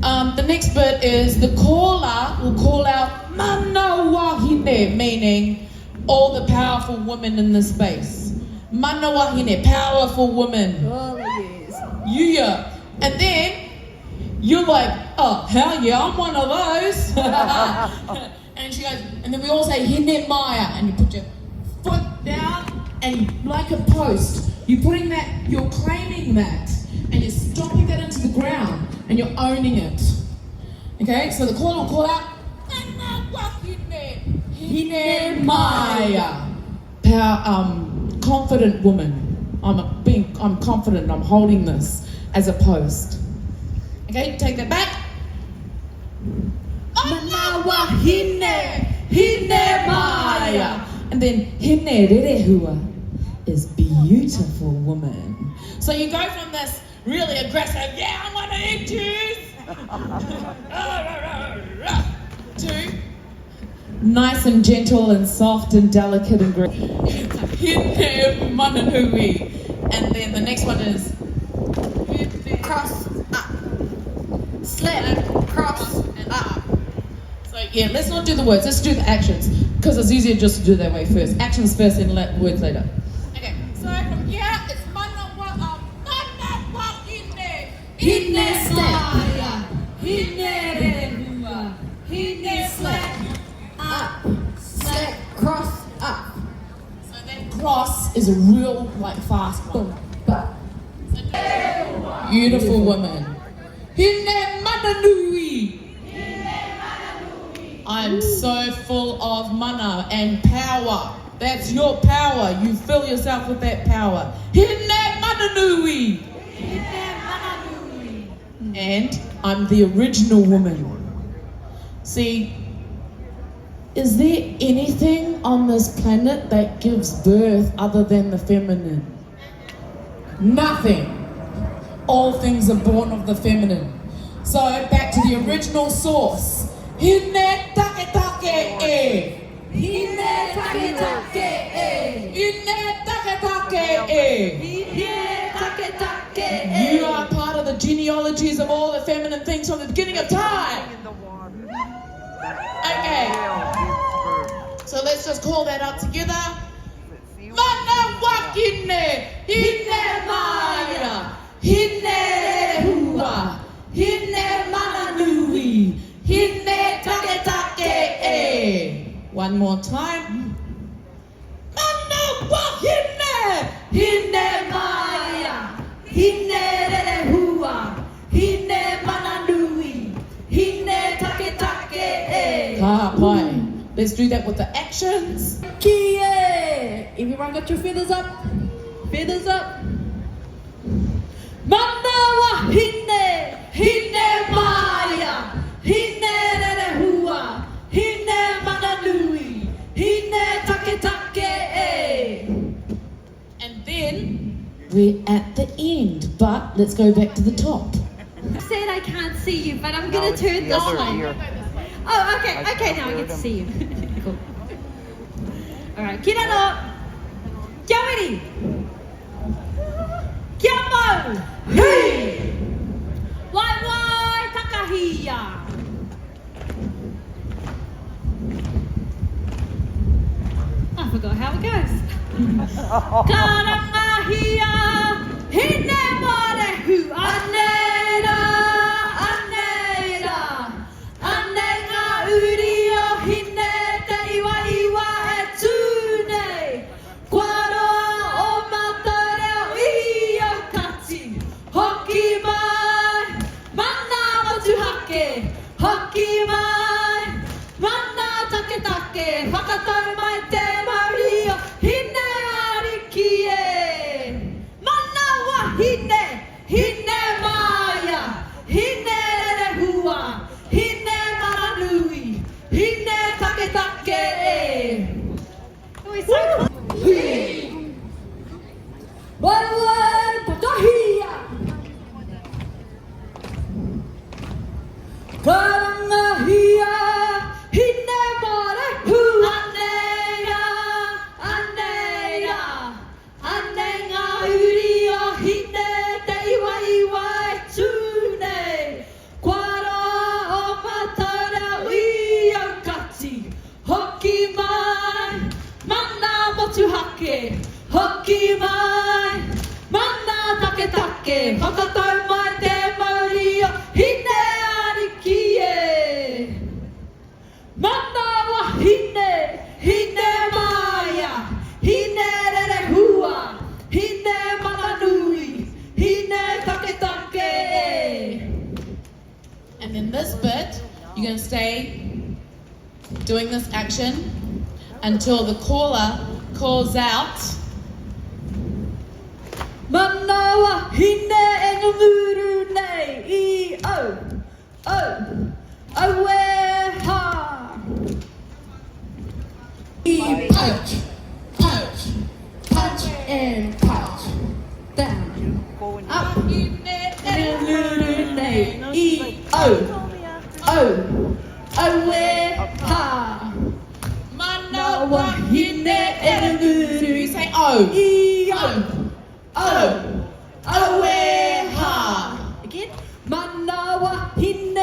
The next bit is the caller will call out Mana Wahine, meaning all the powerful women in the space. Mana Wahine, powerful women. Oh, yes. Yeah. And then you're like, oh, hell yeah, I'm one of those. And she goes, and then we all say Hine Maya, and you put your foot down and like a post. You're putting that, you're claiming that, and you're stomping that into the ground, and you're owning it. Okay, so the caller will call out, Hine Maya. Confident woman. I'm confident, I'm holding this as a post. Okay, take that back. Manawa Hine Maya. And then Hine Rerehua is beautiful woman. So you go from this really aggressive, yeah, I want to eat juice, to nice and gentle and soft and delicate and great. Hine Mananui. And then the next one is cross up, slap, cross and up. So yeah, let's not do the words, let's do the actions, because it's easier just to do that way first. Actions first and words later. Okay, so from here it's Hine slap, Hine rehua, Hine slap, up, slap, cross, up. So that cross is a real like fast one. Beautiful woman. Hine mananui. I'm so full of mana and power. That's your power. You fill yourself with that power. Hine mananui. And I'm the original woman. See, is there anything on this planet that gives birth other than the feminine? Nothing. All things are born of the feminine. So back to the original source. Hine take take e. Hine take take e. Hine take take e. Hine take take e. You are part of the genealogies of all the feminine things from the beginning of time. Okay. So let's just call that up together. Mana wakine, hine maya, hine rehua, hine mananui, hine take take e. One more time. Mana wakine, hine maya, hine rehua, hine mananui, hine take take e. Ka pai. Let's do that with the actions. Kia! Everyone got your feathers up? Feathers up. Manawa hine, hine maya, hine rerehua, hine mananui, hine take take e. And then we're at the end, but let's go back to the top. I said I can't see you, but I'm going to turn this way. Oh, okay, now I get to see you. Cool. Alright, kina no. Kia wiri. Kia mau. Hey. Wai takahia. I forgot how it goes. Karangahia. Hine marehu anera. mai. Mana take take, whakatau mai te mauri o hine ariki e. Mana wa hine, hine maia, hine rere hua, hine mana nui, hine take take e. And in this bit, you're going to stay doing this action until the caller calls out. Manawa hine enguru nei I o aweha. I punch, punch, punch and punch. Down. Up enguru nei I o aweha. Manawa hine enguru. You say O. I o Aweha. Again. Manawa hine